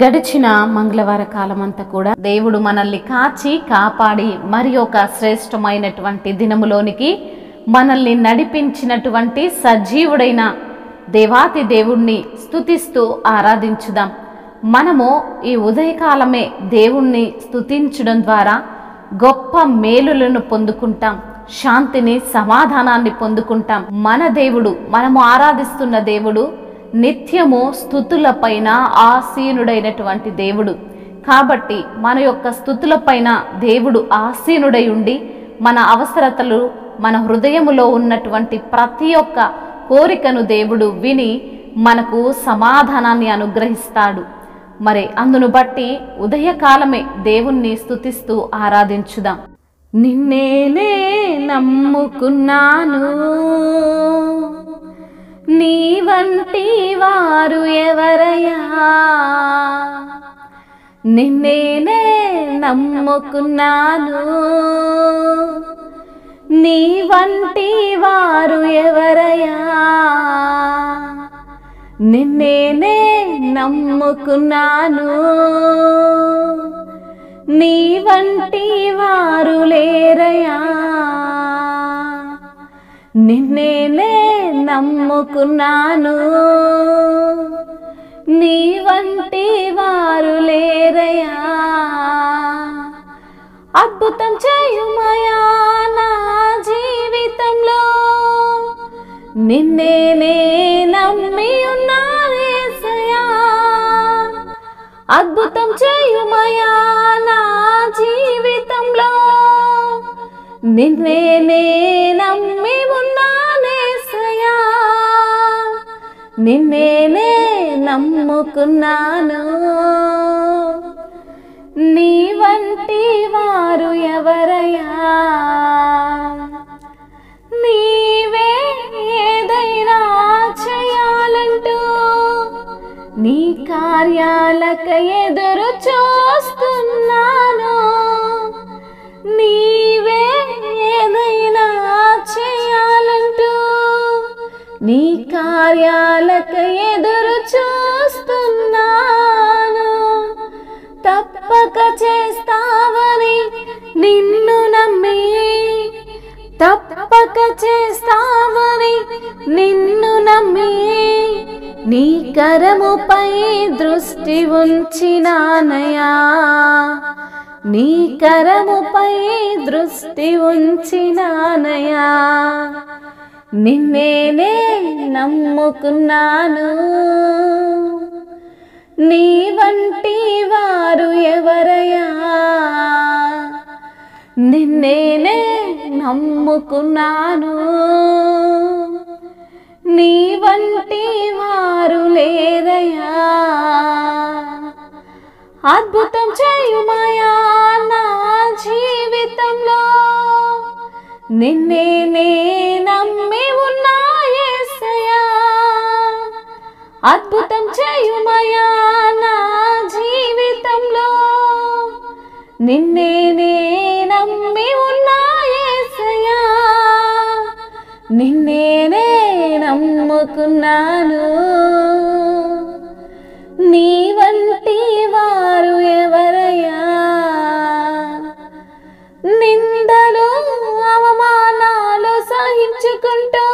గడిచిన మంగళవార కాలమంతా కూడా దేవుడు మనల్ని కాచి కాపాడి మరి ఒక శ్రేష్టమైనటువంటి దినములోనికి మనల్ని నడిపించినటువంటి సజీవుడైన దేవాతి దేవుణ్ణి స్తుతిస్తూ ఆరాధించుదాం. మనము ఈ ఉదయకాలమే దేవుణ్ణి స్తుతించడం ద్వారా గొప్ప మేలులను పొందుకుంటాం, శాంతిని సమాధానాన్ని పొందుకుంటాం. మన దేవుడు, మనము ఆరాధిస్తున్న దేవుడు నిత్యము స్తుతులపైన ఆసీనుడైనటువంటి దేవుడు. కాబట్టి మన యొక్క స్తుతులపైన దేవుడు ఆసీనుడై ఉండి మన అవసరతలు, మన హృదయములో ఉన్నటువంటి ప్రతి ఒక్క కోరికను దేవుడు విని మనకు సమాధానాన్ని అనుగ్రహిస్తాడు. మరి అందును బట్టి ఉదయకాలమే దేవుణ్ణి స్తుతిస్తూ ఆరాధించుదాం. నిన్నేనే నమ్ముకున్నాను, నీ వంటి వారు ఎవరయ్యా? నిన్నేనే నమ్ముకున్నాను, నీ వంటి వారు ఎవరయ్యా? నిన్నేనే నమ్ముకున్నాను, నీ వంటి వారు లేరయ్యా. నిన్నేనే నమ్ముకున్నాను, నీ వంటి వారు లేరయ్యా. అద్భుతం చేయుమయా నా జీవితంలో, నిన్నేనే నమ్మి ఉన్నాను యేసయ్యా. అద్భుతం చేయుమయా నా జీవితంలో, నిన్నేనే నమ్మి ఉన్నాను యేసయ్యా. నిన్నేనే నమ్ముకున్నాను, నీ వంటి వారు ఎవరయ్యా? నీవే ఏదైనా చేయాలంటూ నీ కార్యాలక ఎదురు చూస్తున్నాను. నీవే ఏదైనా చేయాలంటూ నీ కార్యాలక ఎదురు చూస్తున్నాను. తప్పక చేస్తావని నిన్ను నమ్మి, తప్పక చేస్తావని నిన్ను నమ్మి, నీ కరముపై దృష్టి ఉంచినానయా. నీ కరముపై దృష్టి ఉంచినానయా. నిన్నేనే నమ్ముకున్నాను, నీ వంటి వారు ఎవరయ్యా? నిన్నేనే నమ్ముకున్నాను, నీ వంటి వారు లేరయ్యా. అద్భుతం చేయుమయా నా జీవితంలో, నిన్నేనే నమ్మి ఉన్నా యేసయ్యా. అద్భుతం చేయుమయా నా జీవితంలో, నిన్నేనే నమ్మి ఉన్నా యేసయ్యా. నిన్నేనే నమ్ముకున్నాను, నీ వంటి వారు ఎవరయ్యా? నిందలు అవమానాలు సహించుకుంటూ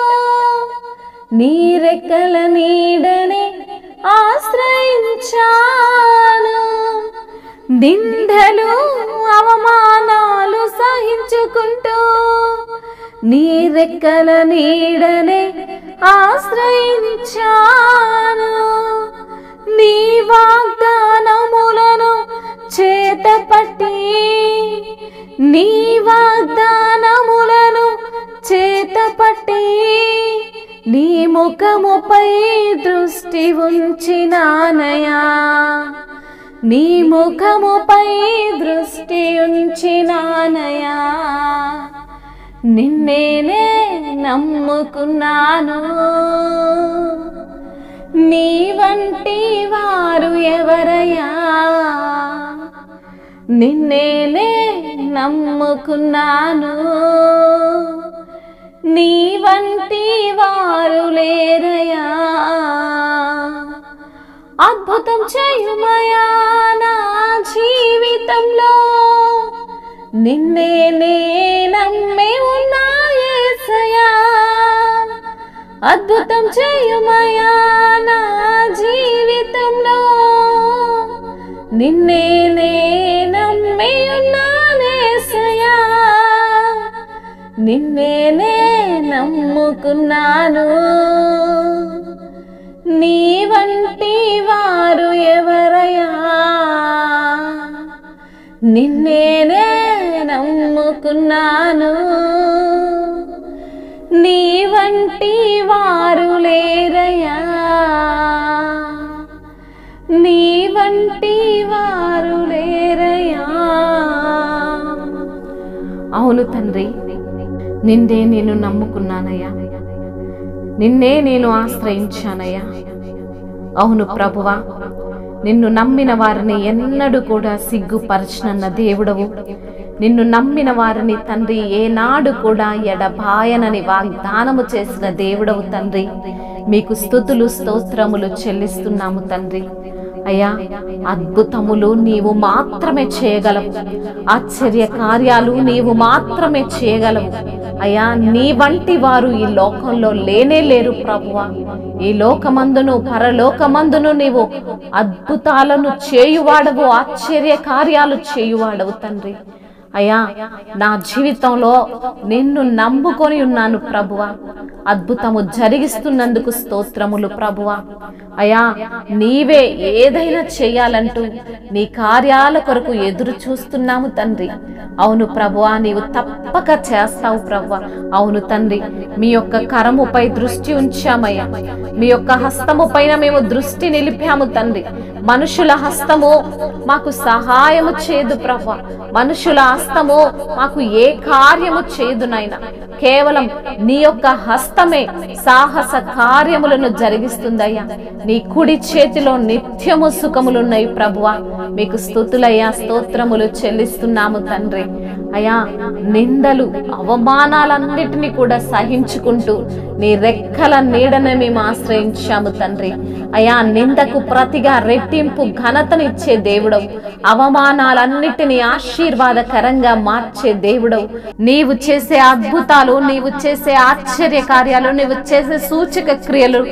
నీ రెక్కల నీడనే ఆశ్రయించాను. నిందలు అవమానాలు సహించుకుంటూ నీ రెక్కల నీడనే ఆశ్రయించాను. నీ వాగ్దానములను చేతపట్టి, నీ వాగ్దానములను చేతపట్టి, నీ ముఖముపై దృష్టి ఉంచినానయా. నీ ముఖముపై దృష్టి ఉంచినానయా. నిన్నేనే నమ్ముకున్నాను, నీ వంటి వారు ఎవరయ్యా? నిన్నేనే నమ్ముకున్నాను, నీ వంటి వారు లేరయ్యా. అద్భుతం చేయుమయా నా జీవితంలో, నిన్నే నే నమ్మి ఉన్నా యేసయ్యా. అద్భుతం చేయుమయా నా జీవితంలో, నిన్నే నే నమ్మి ఉన్నా యేసయ్యా. నిన్నే నే నమ్ముకున్నాను, నీ వంటి వారు ఎవరయ్యా. నిన్నే నే నమ్ముకున్నాను, నీ వంటి వారు లేరయ్యా. నీ వంటి వారు లేరయ్యా. అవును తండ్రి, నిన్నే నేను నమ్ముకున్నానయ్యా, నిన్నే నేను ఆశ్రయించానయ్యా. అవును ప్రభువా, నిన్ను నమ్మిన వారిని ఎన్నడూ కూడా సిగ్గుపరచనన్న దేవుడవు. నిన్ను నమ్మిన వారిని తండ్రి ఏనాడు కూడా ఎడబాయనని వాగ్దానము చేసిన దేవుడవు తండ్రి. మీకు స్తుతులు స్తోత్రములు చెల్లిస్తున్నాము తండ్రి. అయ్యా, అద్భుతములు నీవు మాత్రమే చేయగలవు, ఆశ్చర్య కార్యాలు నీవు మాత్రమే చేయగలవు. అయ్యా, నీ వంటి వారు ఈ లోకంలో లేనే లేరు ప్రభువా. ఈ లోకమందును పరలోకమందును నీవు అద్భుతాలను చేయువాడవు, ఆశ్చర్య కార్యాలు చేయువాడవు తండ్రి. అయ్యా, నా జీవితంలో నిన్ను నమ్ముకొని ఉన్నాను ప్రభువా. అద్భుతము జరిగిస్తున్నందుకు స్తోత్రములు ప్రభువా. అయ్యా, నీవే ఏదైనా చేయాలంటూ నీ కార్యాల కొరకు ఎదురు చూస్తున్నాము తండ్రి. అవును ప్రభువా, నీవు తప్పక చేస్తావు ప్రభువా. అవును తండ్రి, మీ యొక్క కరముపై దృష్టి ఉంచామయ్యా, మీ యొక్క హస్తము పైన మేము దృష్టి నిలిపాము తండ్రి. మనుషుల హస్తము మాకు సహాయము చేయదు ప్రభువా, మనుషుల హస్తము మాకు ఏ కార్యము చేయదు నాయనా. కేవలం నీ యొక్క హస్తమే సాహస కార్యములను జరిగిస్తుందయ్యా. నీ కుడి చేతిలో నిత్యము సుఖములున్నాయి ప్రభువా. మీకు స్తుతులయ్యా, స్తోత్రములు చెల్లిస్తున్నాము తండ్రి. అయ్యా, నిందలు అవమానాలన్నిటినీ కూడా సహించుకుంటూ నీ రెక్కల నీడనే మేము ఆశ్రయించాము తండ్రి. అయ్యా, నిందకు ప్రతిగా రెట్టింపు ఘనతనిచ్చే దేవుడవు, అవమానాలన్నిటినీ ఆశీర్వాదకరంగా మార్చే దేవుడవు. నీవు చేసే అద్భుతాలు, నీవు చేసే ఆశ్చర్య కార్యాలు, నీవు చేసే సూచక క్రియలు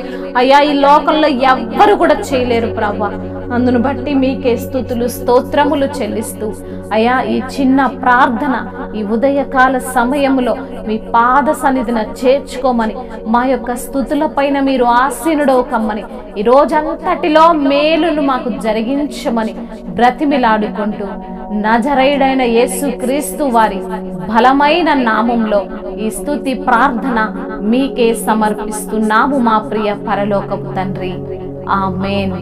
అయ్యా ఈ లోకంలో ఎవ్వరు కూడా చేయలేరు ప్రభువా. అందును బట్టి మీకే స్తుతులు స్తోత్రములు చెల్లిస్తూ అయ్యా, ఈ చిన్న ప్రార్థన ఈ ఉదయకాల సమయంలో మీ పాద సన్నిధిన చేర్చుకోమని, మా యొక్క స్తుతుల పైన మీరు ఆసీనుడవు కమ్మని, ఈ రోజంతటిలో మేలును మాకు జరిగించమని బ్రతిమిలాడుకుంటూ నజరేయుడైన యేసు క్రీస్తు వారి బలమైన నామంలో ఈ స్తుతి ప్రార్థన మీకే సమర్పిస్తున్నాము మా ప్రియ పరలోకపు తండ్రి. ఆమేన్.